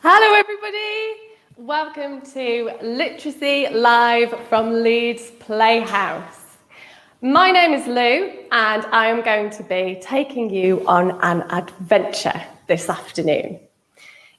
Hello everybody, welcome to Literacy Live from Leeds Playhouse. My name is Lou and I am going to be taking you on an adventure this afternoon.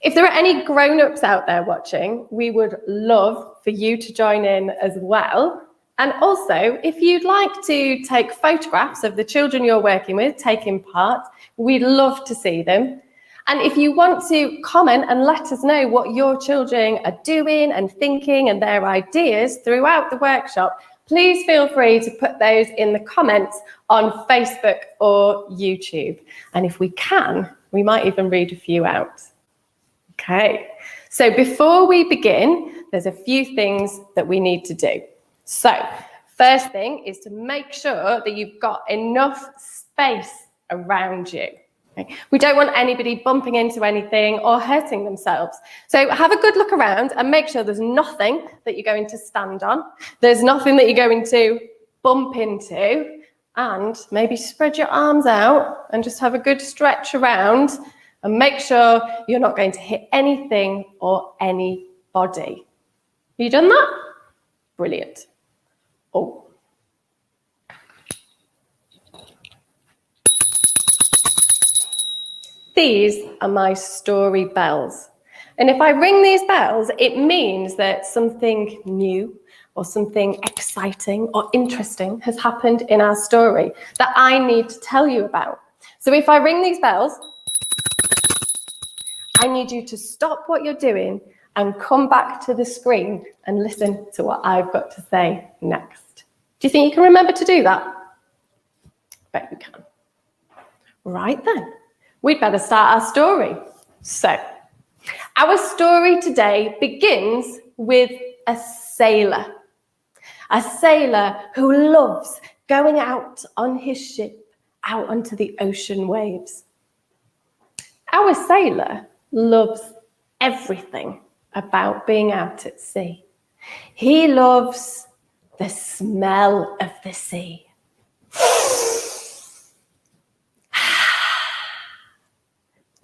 If there are any grown-ups out there watching, we would love for you to join in as well. And also, if you'd like to take photographs of the children you're working with taking part, we'd love to see them. And if you want to comment and let us know what your children are doing and thinking and their ideas throughout the workshop, please feel free to put those in the comments on Facebook or YouTube. And if we can, we might even read a few out. Okay, so before we begin, there's a few things that we need to do. So, first thing is to make sure that you've got enough space around you. Okay. We don't want anybody bumping into anything or hurting themselves. So have a good look around and make sure there's nothing that you're going to stand on. There's nothing that you're going to bump into. And maybe spread your arms out and just have a good stretch around and make sure you're not going to hit anything or anybody. Have you done that? Brilliant. Oh. These are my story bells. And if I ring these bells, it means that something new or something exciting or interesting has happened in our story that I need to tell you about. So if I ring these bells, I need you to stop what you're doing and come back to the screen and listen to what I've got to say next. Do you think you can remember to do that? I bet you can. Right then. We'd better start our story. So, our story today begins with a sailor who loves going out on his ship out onto the ocean waves. Our sailor loves everything about being out at sea. He loves the smell of the sea.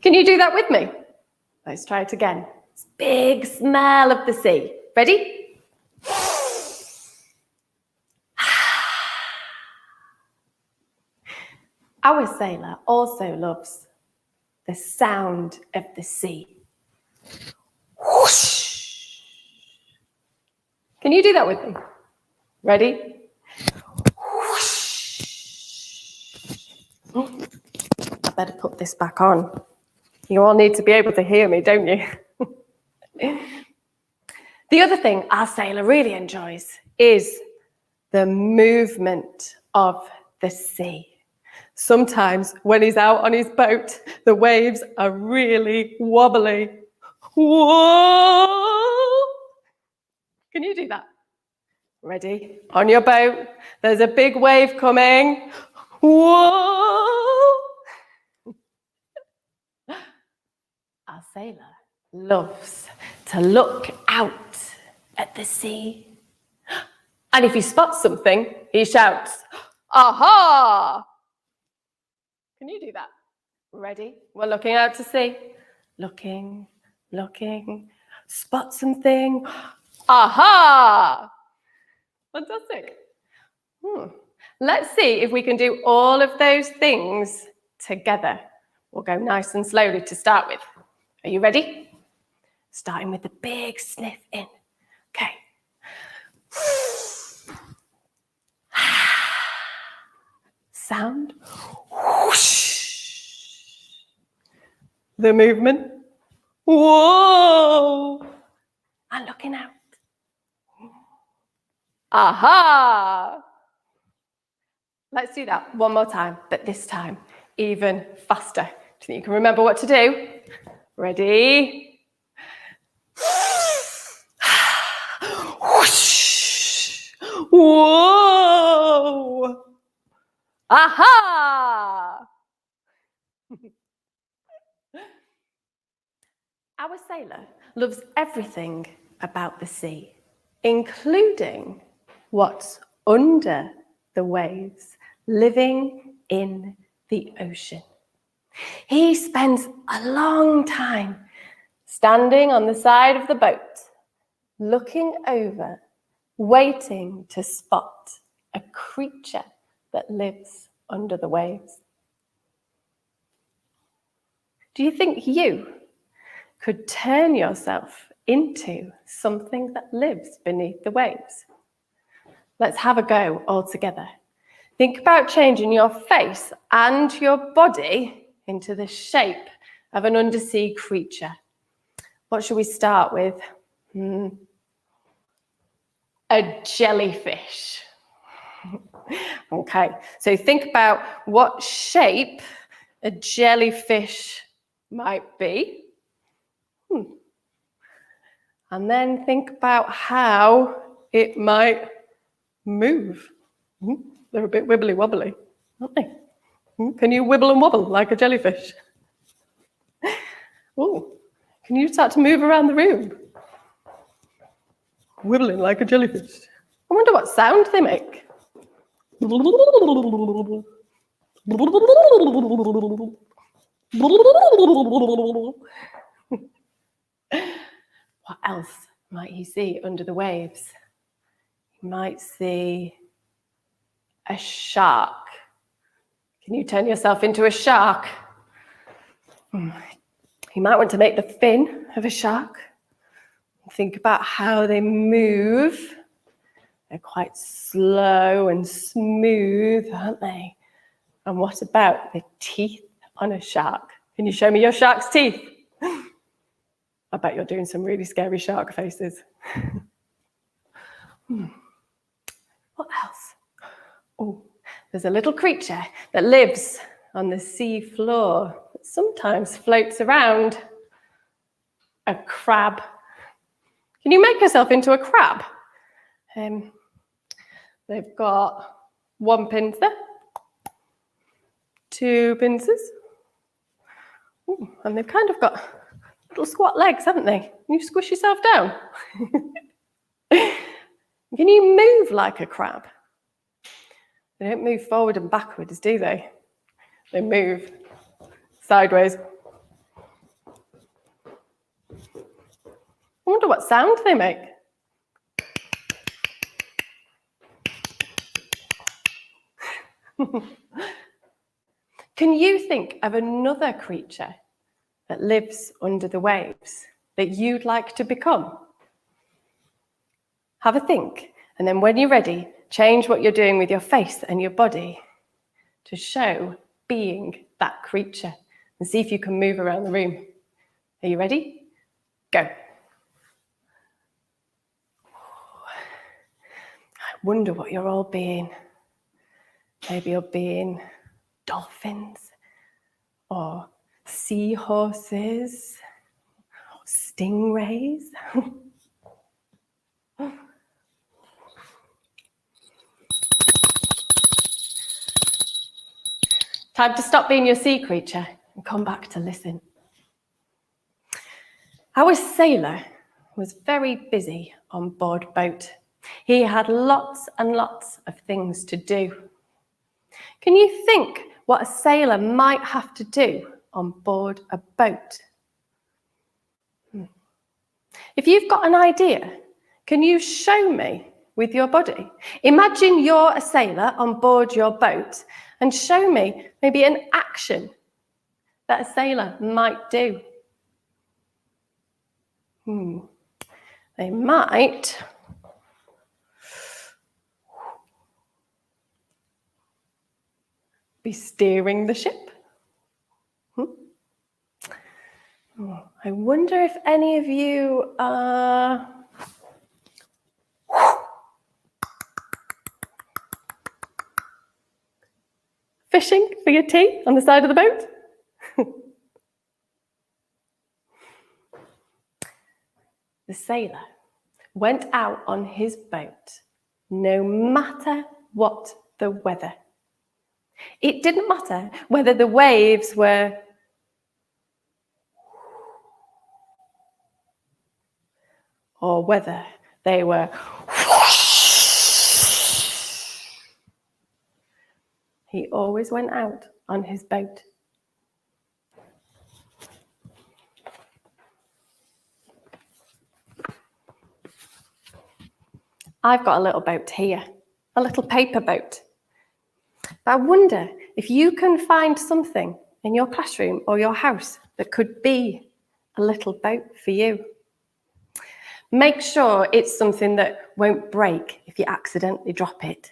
Can you do that with me? Let's try it again. It's big smell of the sea. Ready? Our sailor also loves the sound of the sea. Whoosh. Can you do that with me? Ready? Whoosh. Oh, I better put this back on. You all need to be able to hear me, don't you? The other thing our sailor really enjoys is the movement of the sea. Sometimes when he's out on his boat, the waves are really wobbly. Whoa! Can you do that? Ready? On your boat, there's a big wave coming. Whoa! Our sailor loves to look out at the sea. And if he spots something, he shouts, "Aha!" Can you do that? Ready? We're looking out to sea. Looking, spot something. Aha! Fantastic. Let's see if we can do all of those things together. We'll go nice and slowly to start with. Are you ready? Starting with the big sniff in. Okay. Sound. Whoosh. The movement. Whoa. And looking out. Aha. Let's do that one more time, but this time even faster. Do you think you can remember what to do? Ready? Whoosh. Whoa! Aha! Our sailor loves everything about the sea, including what's under the waves, living in the ocean. He spends a long time standing on the side of the boat, looking over, waiting to spot a creature that lives under the waves. Do you think you could turn yourself into something that lives beneath the waves? Let's have a go all together. Think about changing your face and your body into the shape of an undersea creature. What should we start with? A jellyfish. Okay, so think about what shape a jellyfish might be. And then think about how it might move. They're a bit wibbly wobbly, aren't they? Can you wibble and wobble like a jellyfish? Oh, can you start to move around the room? Wibbling like a jellyfish. I wonder what sound they make. What else might you see under the waves? You might see a shark. Can you turn yourself into a shark? You might want to make the fin of a shark. Think about how they move. They're quite slow and smooth, aren't they? And what about the teeth on a shark? Can you show me your shark's teeth? I bet you're doing some really scary shark faces. What else? Oh, there's a little creature that lives on the sea floor that sometimes floats around. A crab. Can you make yourself into a crab? They've got one pincer, two pincers, and they've kind of got little squat legs, haven't they? Can you squish yourself down? Can you move like a crab? They don't move forward and backwards, do they? They move sideways. I wonder what sound they make. Can you think of another creature that lives under the waves that you'd like to become? Have a think, and then when you're ready, change what you're doing with your face and your body to show being that creature and see if you can move around the room. Are you ready? Go. I wonder what you're all being. Maybe you're being dolphins or seahorses, or stingrays. Time to stop being your sea creature and come back to listen. Our sailor was very busy on board boat. He had lots and lots of things to do. Can you think what a sailor might have to do on board a boat? If you've got an idea, can you show me with your body? Imagine you're a sailor on board your boat and show me maybe an action that a sailor might do. They might be steering the ship. I wonder if any of you are fishing for your tea on the side of the boat. The sailor went out on his boat no matter what the weather. It didn't matter whether the waves were or whether they were. He always went out on his boat. I've got a little boat here, a little paper boat. But I wonder if you can find something in your classroom or your house that could be a little boat for you. Make sure it's something that won't break if you accidentally drop it.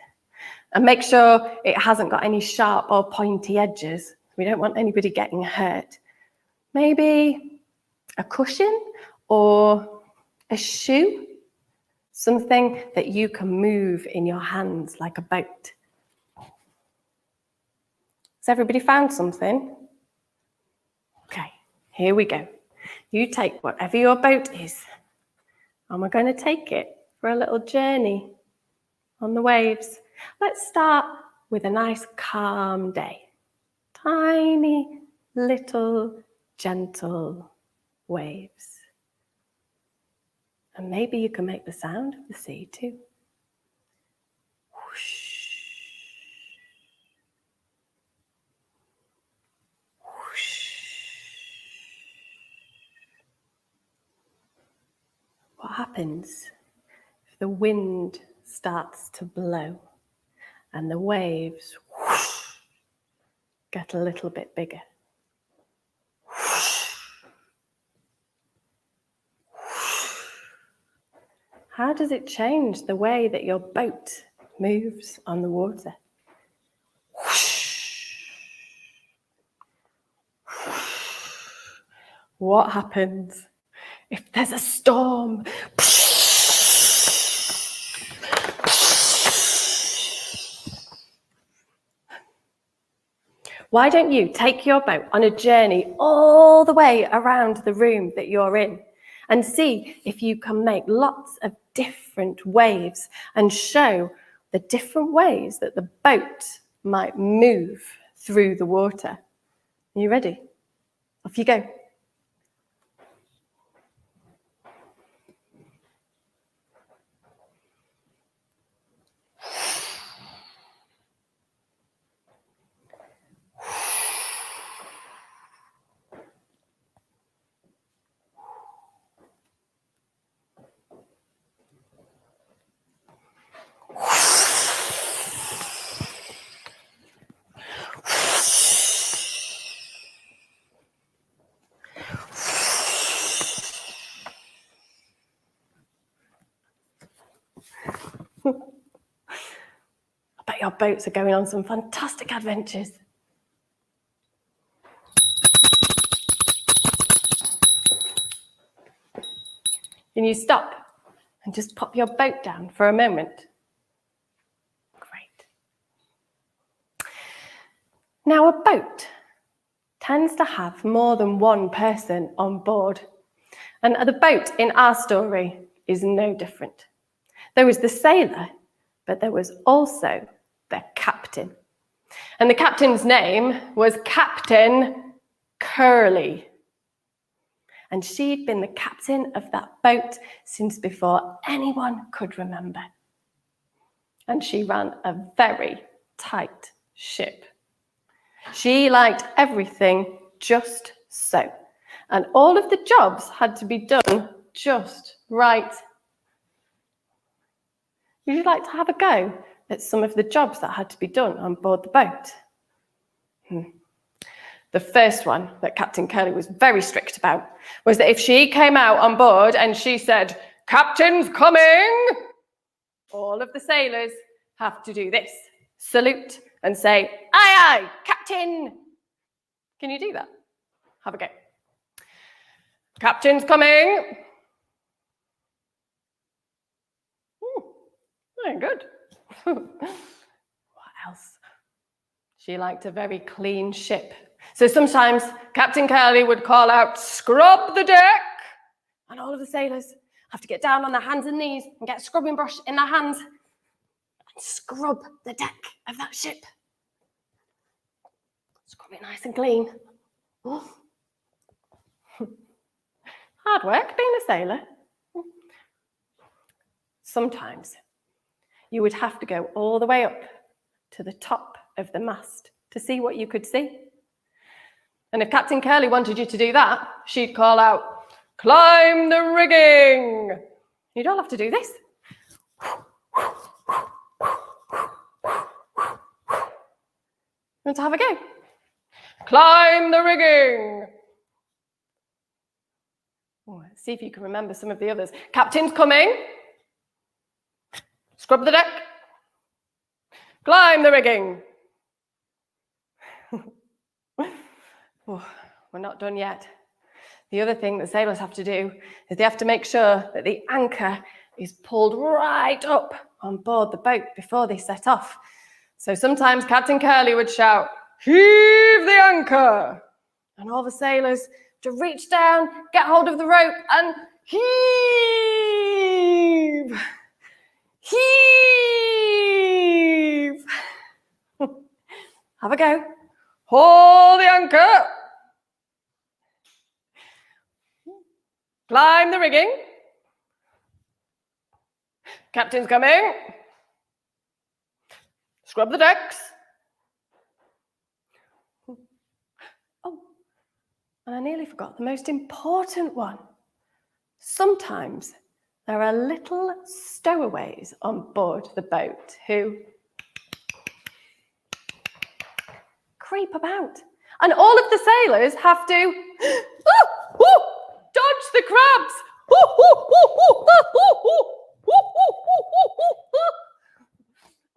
And make sure it hasn't got any sharp or pointy edges. We don't want anybody getting hurt. Maybe a cushion or a shoe. Something that you can move in your hands like a boat. Has everybody found something? Okay, here we go. You take whatever your boat is, and we're going to take it for a little journey on the waves. Let's start with a nice calm day. Tiny, little, gentle waves. And maybe you can make the sound of the sea too. Whoosh. Whoosh. What happens if the wind starts to blow and the waves whoosh, get a little bit bigger? How does it change the way that your boat moves on the water? What happens if there's a storm? Why don't you take your boat on a journey all the way around the room that you're in and see if you can make lots of different waves and show the different ways that the boat might move through the water. Are you ready? Off you go. I bet your boats are going on some fantastic adventures. Can you stop and just pop your boat down for a moment? Great. Now, a boat tends to have more than one person on board. And the boat in our story is no different. There was the sailor, but there was also the captain. And the captain's name was Captain Curly. And she'd been the captain of that boat since before anyone could remember. And she ran a very tight ship. She liked everything just so. And all of the jobs had to be done just right. Would you like to have a go at some of the jobs that had to be done on board the boat? The first one that Captain Curly was very strict about was that if she came out on board and she said, "Captain's coming," all of the sailors have to do this. Salute and say, "Aye, aye, Captain." Can you do that? Have a go. "Captain's coming." Very good. What else? She liked a very clean ship. So sometimes Captain Curly would call out, "Scrub the deck." And all of the sailors have to get down on their hands and knees and get a scrubbing brush in their hands and scrub the deck of that ship. Scrub it nice and clean. Hard work being a sailor. Sometimes you would have to go all the way up to the top of the mast to see what you could see. And if Captain Curly wanted you to do that, she'd call out, "Climb the rigging." You don't have to do this. Want to have a go? Climb the rigging. Oh, let's see if you can remember some of the others. Captain's coming. Scrub the deck. Climb the rigging. Oh, we're not done yet. The other thing that sailors have to do is they have to make sure that the anchor is pulled right up on board the boat before they set off. So sometimes Captain Curly would shout, "Heave the anchor!" And all the sailors to reach down, get hold of the rope and heave! Heave! Have a go. Haul the anchor! Climb the rigging. Captain's coming. Scrub the decks. Oh, and I nearly forgot the most important one. Sometimes there are little stowaways on board the boat who creep about. And all of the sailors have to dodge the crabs.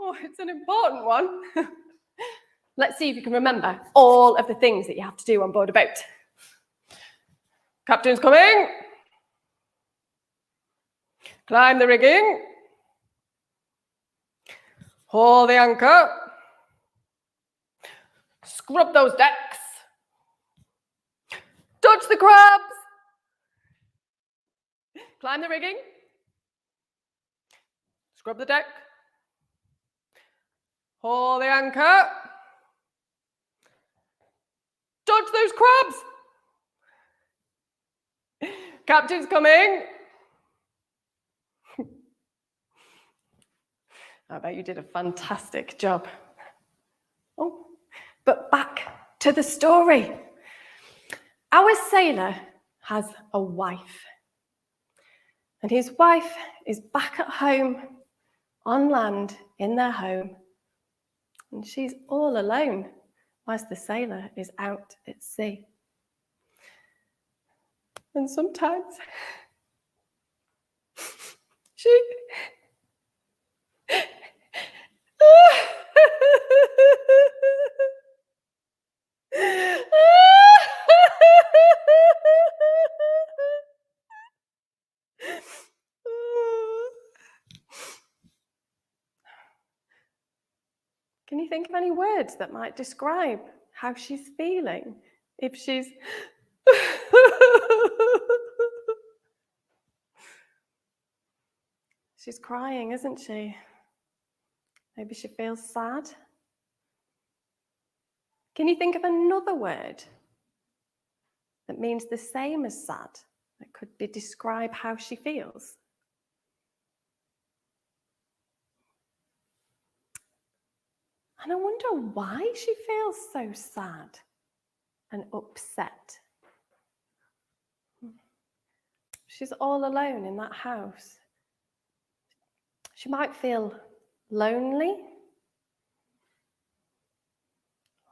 Oh, it's an important one. Let's see if you can remember all of the things that you have to do on board a boat. Captain's coming. Climb the rigging. Haul the anchor. Scrub those decks. Dodge the crabs. Climb the rigging. Scrub the deck. Haul the anchor. Dodge those crabs. Captain's coming. I bet you did a fantastic job. Oh, but back to the story. Our sailor has a wife. And his wife is back at home on land in their home. And she's all alone whilst the sailor is out at sea. And sometimes she Can you think of any words that might describe how she's feeling if she's she's crying, isn't she? Maybe she feels sad. Can you think of another word that means the same as sad, that could describe how she feels? And I wonder why she feels so sad and upset. She's all alone in that house. She might feel lonely.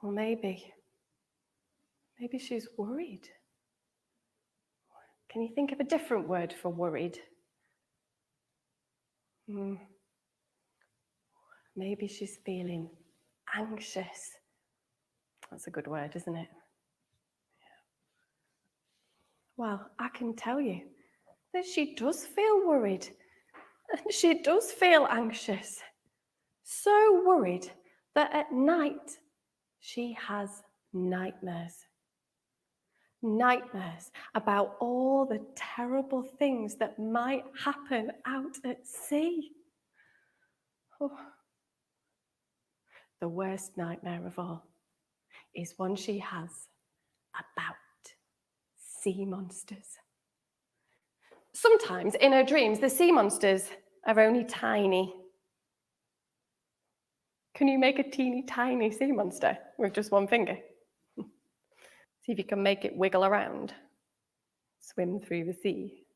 Or maybe she's worried. Can you think of a different word for worried? Maybe she's feeling anxious. That's a good word, isn't it? Yeah. Well, I can tell you that she does feel worried. She does feel anxious. So worried that at night she has nightmares. Nightmares about all the terrible things that might happen out at sea. Oh. The worst nightmare of all is one she has about sea monsters. Sometimes in her dreams, the sea monsters are only tiny. Can you make a teeny tiny sea monster with just one finger? See if you can make it wiggle around, swim through the sea.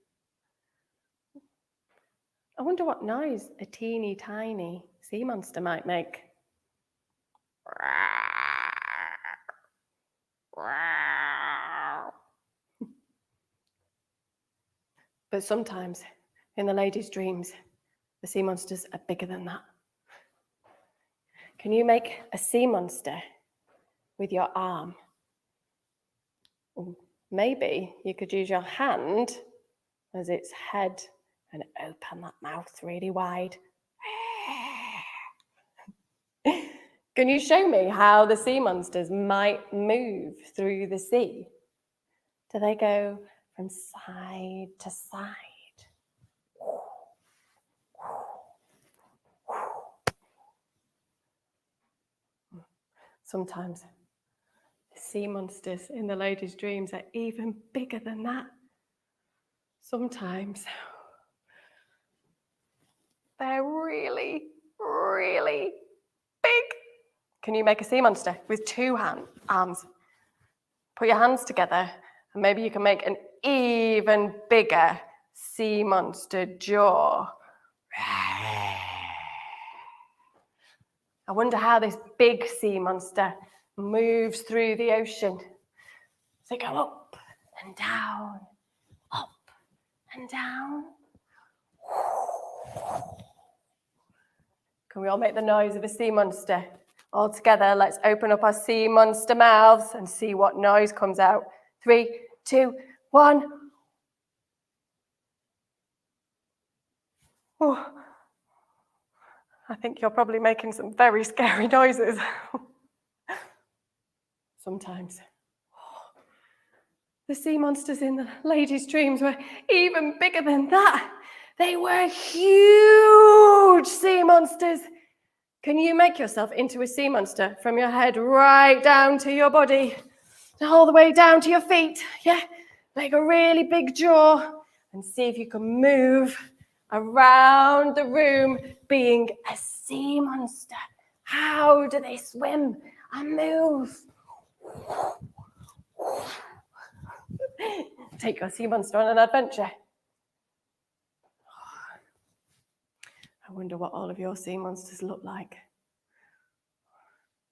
I wonder what noise a teeny tiny sea monster might make. But sometimes in the lady's dreams, the sea monsters are bigger than that. Can you make a sea monster with your arm? Or maybe you could use your hand as its head and open that mouth really wide. Can you show me how the sea monsters might move through the sea? Do they go from side to side? Sometimes the sea monsters in the lady's dreams are even bigger than that. Sometimes they're really, really big. Can you make a sea monster with two arms? Put your hands together and maybe you can make an even bigger sea monster jaw. I wonder how this big sea monster moves through the ocean. Does it go up and down, up and down? Can we all make the noise of a sea monster? All together, let's open up our sea monster mouths and see what noise comes out. 3, 2, 1. Oh, I think you're probably making some very scary noises. Sometimes. The sea monsters in the lady's dreams were even bigger than that. They were huge sea monsters. Can you make yourself into a sea monster from your head right down to your body, all the way down to your feet? Yeah, make a really big jaw and see if you can move around the room being a sea monster. How do they swim and move? Take your sea monster on an adventure. I wonder what all of your sea monsters look like.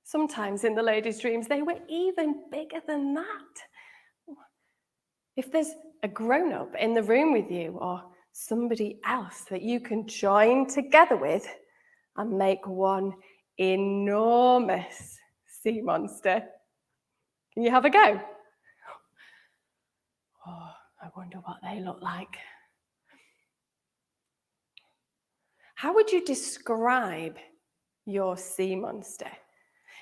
Sometimes in the lady's dreams, they were even bigger than that. If there's a grown-up in the room with you or somebody else that you can join together with and make one enormous sea monster, can you have a go? Oh, I wonder what they look like. How would you describe your sea monster?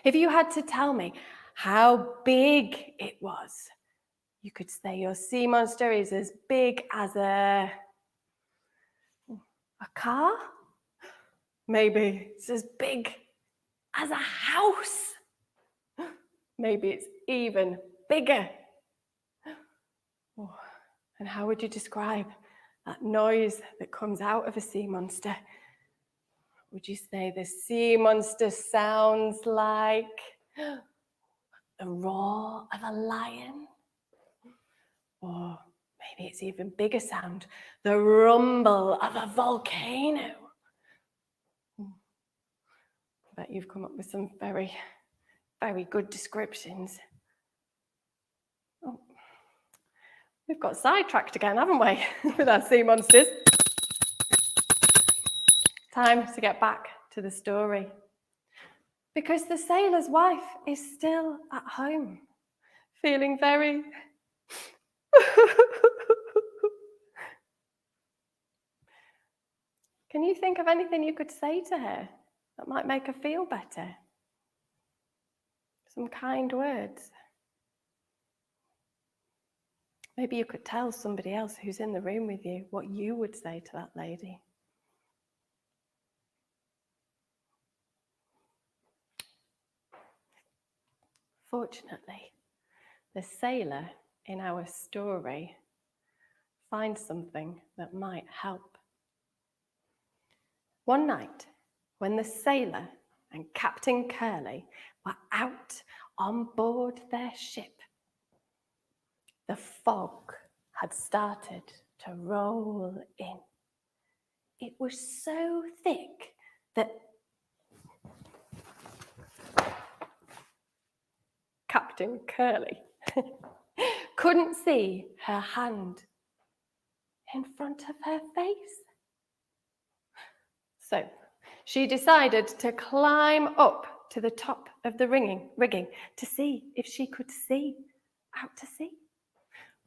If you had to tell me how big it was, you could say your sea monster is as big as a car. Maybe it's as big as a house. Maybe it's even bigger. Oh, and how would you describe that noise that comes out of a sea monster? Would you say the sea monster sounds like the roar of a lion? Or maybe it's even bigger sound, the rumble of a volcano. I bet you've come up with some very, very good descriptions. Oh, we've got sidetracked again, haven't we, with our sea monsters? Time to get back to the story. Because the sailor's wife is still at home, feeling very... Can you think of anything you could say to her that might make her feel better? Some kind words. Maybe you could tell somebody else who's in the room with you what you would say to that lady. Fortunately, the sailor in our story finds something that might help. One night, when the sailor and Captain Curly were out on board their ship, the fog had started to roll in. It was so thick that Captain Curly couldn't see her hand in front of her face. So she decided to climb up to the top of the rigging to see if she could see out to sea.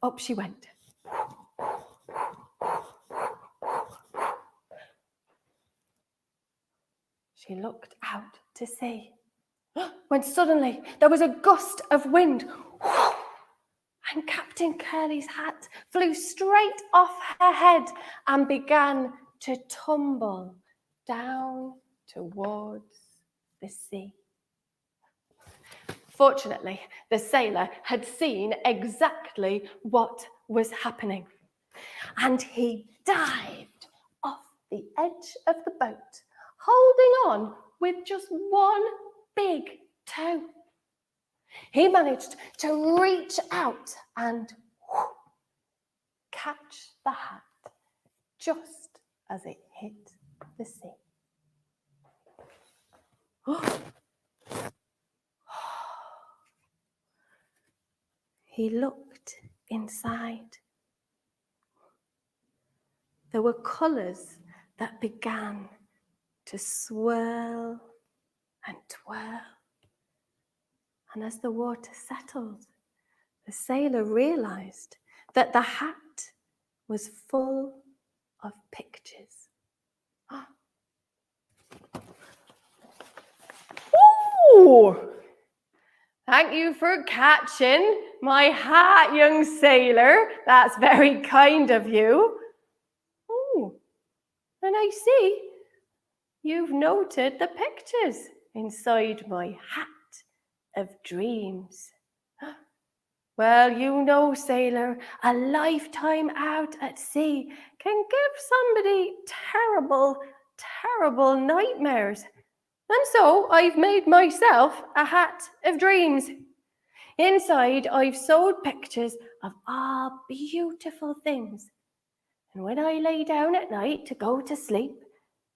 Up she went. She looked out to sea when suddenly there was a gust of wind and Captain Curly's hat flew straight off her head and began to tumble down towards the sea. Fortunately, the sailor had seen exactly what was happening, and he dived off the edge of the boat, holding on with just one big toe. He managed to reach out and catch the hat just as it hit the sea. He looked inside. There were colours that began to swirl and twirl. And as the water settled, the sailor realised that the hat was full of pictures. Ooh! Thank you for catching my hat, young sailor. That's very kind of you. Oh, and I see you've noted the pictures inside my hat of dreams. Well, you know, sailor, a lifetime out at sea can give somebody terrible, terrible nightmares. And so I've made myself a hat of dreams. Inside, I've sewed pictures of all beautiful things. And when I lay down at night to go to sleep,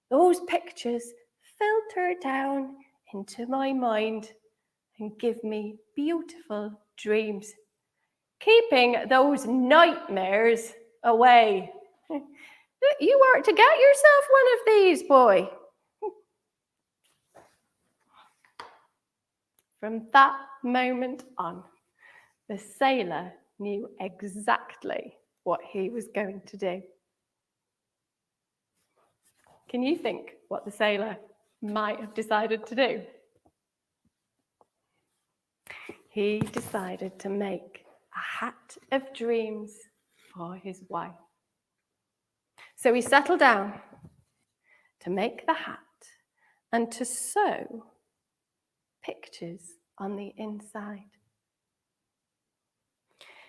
those pictures filter down into my mind and give me beautiful dreams, keeping those nightmares away. You are to get yourself one of these, boy. From that moment on, the sailor knew exactly what he was going to do. Can you think what the sailor might have decided to do? He decided to make a hat of dreams for his wife. So he settled down to make the hat and to sew pictures on the inside.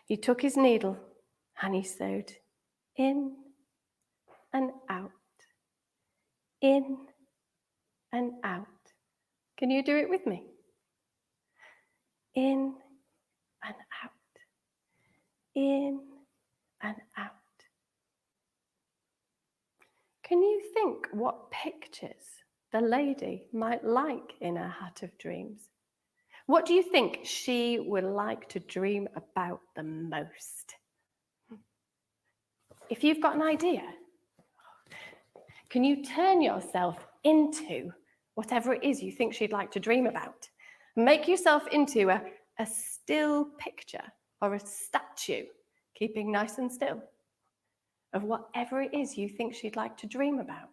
He took his needle and he sewed in and out, in and out. Can you do it with me? In and out, in and out. Can you think what pictures the lady might like in her hat of dreams? What do you think she would like to dream about the most? If you've got an idea, can you turn yourself into whatever it is you think she'd like to dream about? Make yourself into a still picture or a statue, keeping nice and still, of whatever it is you think she'd like to dream about.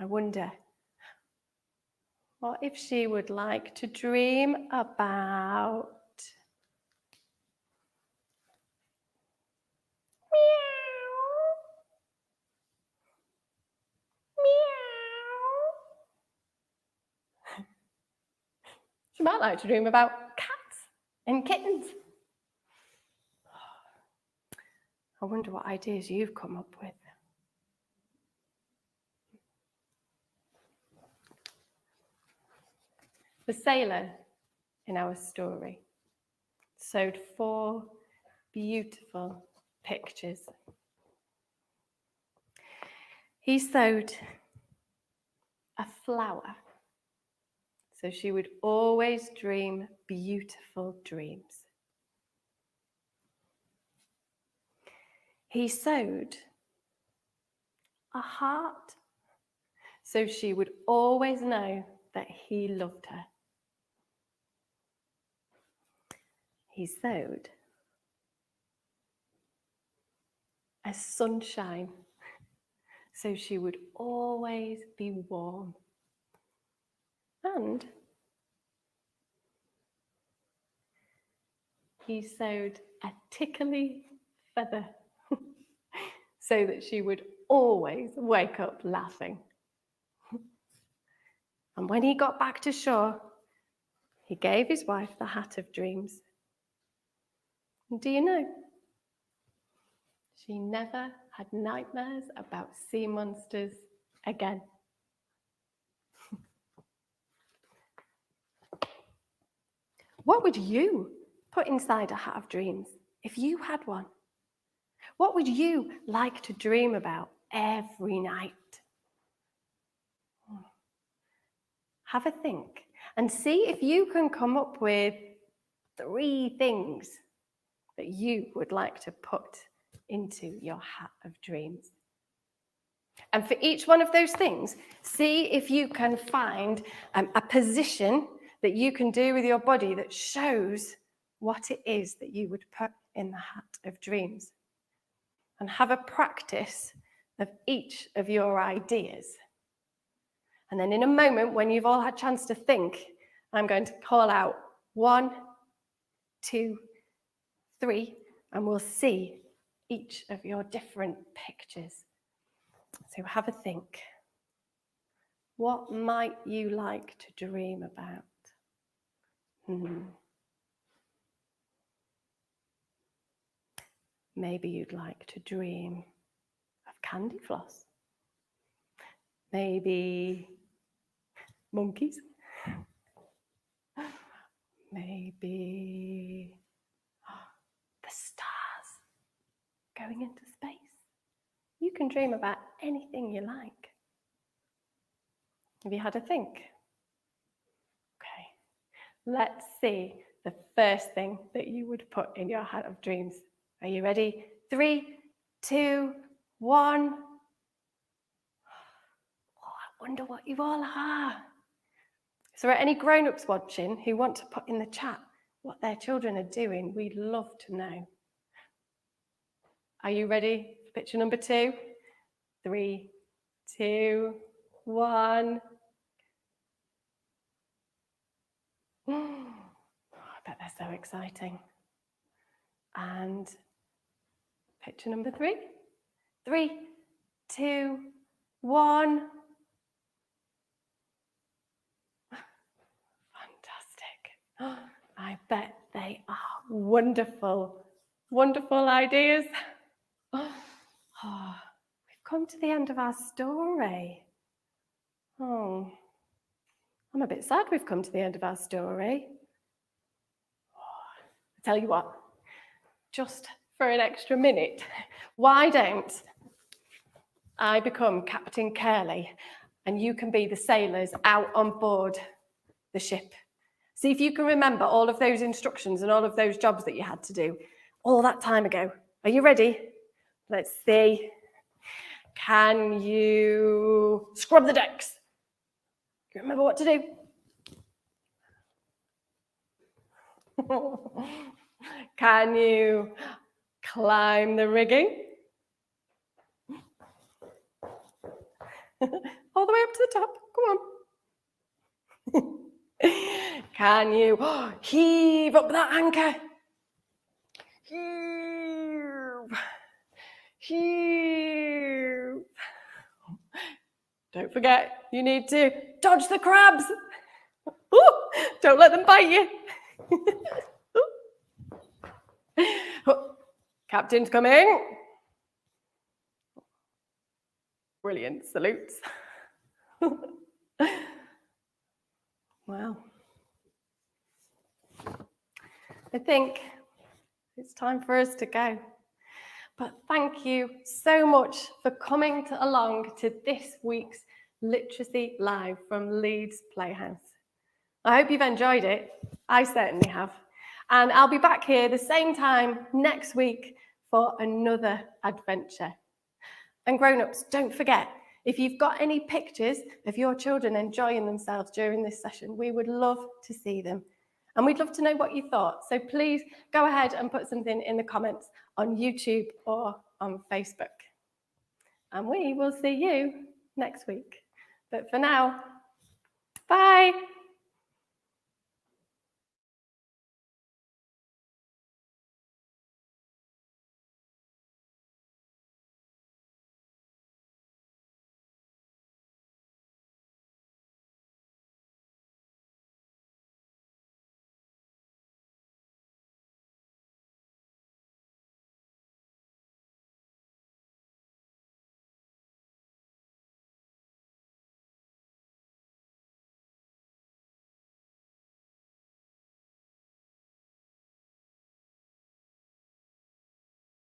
I wonder, what if she would like to dream about She might like to dream about cats and kittens. I wonder what ideas you've come up with. The sailor in our story sewed 4 beautiful pictures. He sewed a flower, so she would always dream beautiful dreams. he sewed a heart so she would always know that he loved her. He sewed a sunshine so she would always be warm. And he sewed a tickly feather so that she would always wake up laughing. And when he got back to shore, he gave his wife the hat of dreams. And do you know, she never had nightmares about sea monsters again. What would you put inside a hat of dreams if you had one? What would you like to dream about every night? Have a think and see if you can come up with 3 things that you would like to put into your hat of dreams. And for each one of those things, see if you can find a position that you can do with your body that shows what it is that you would put in the hat of dreams. And have a practice of each of your ideas. And then in a moment, when you've all had a chance to think, I'm going to call out 1, 2, 3, and we'll see each of your different pictures. So have a think. What might you like to dream about? Maybe you'd like to dream of candy floss. Maybe monkeys. Maybe the stars going into space. You can dream about anything you like. Have you had a think? Okay, let's see the first thing that you would put in your hat of dreams. Are you ready? 3, 2, 1. I wonder what you all are. So are any grown-ups watching who want to put in the chat what their children are doing? We'd love to know. Are you ready for picture number 2? 3, 2, 1. I bet they're so exciting. And picture number 3. 3, 2, 1. Fantastic. I bet they are wonderful, wonderful ideas. We've come to the end of our story. Oh, I'm a bit sad we've come to the end of our story. I tell you what, just for an extra minute, why don't I become Captain Curly and you can be the sailors out on board the ship. See if you can remember all of those instructions and all of those jobs that you had to do all that time ago. Are you ready? Let's see. Can you scrub the decks? Do you remember what to do? Can you climb the rigging? All the way up to the top. Come on. Can you heave up that anchor? Heave. Heave. Don't forget, you need to dodge the crabs. Ooh, don't let them bite you. Captain's coming. Brilliant salutes. Wow. I think it's time for us to go. But thank you so much for coming along to this week's Literacy Live from Leeds Playhouse. I hope you've enjoyed it. I certainly have. And I'll be back here the same time next week for another adventure. And grown-ups, don't forget, if you've got any pictures of your children enjoying themselves during this session, we would love to see them. And we'd love to know what you thought. So please go ahead and put something in the comments on YouTube or on Facebook. And we will see you next week. But for now, bye.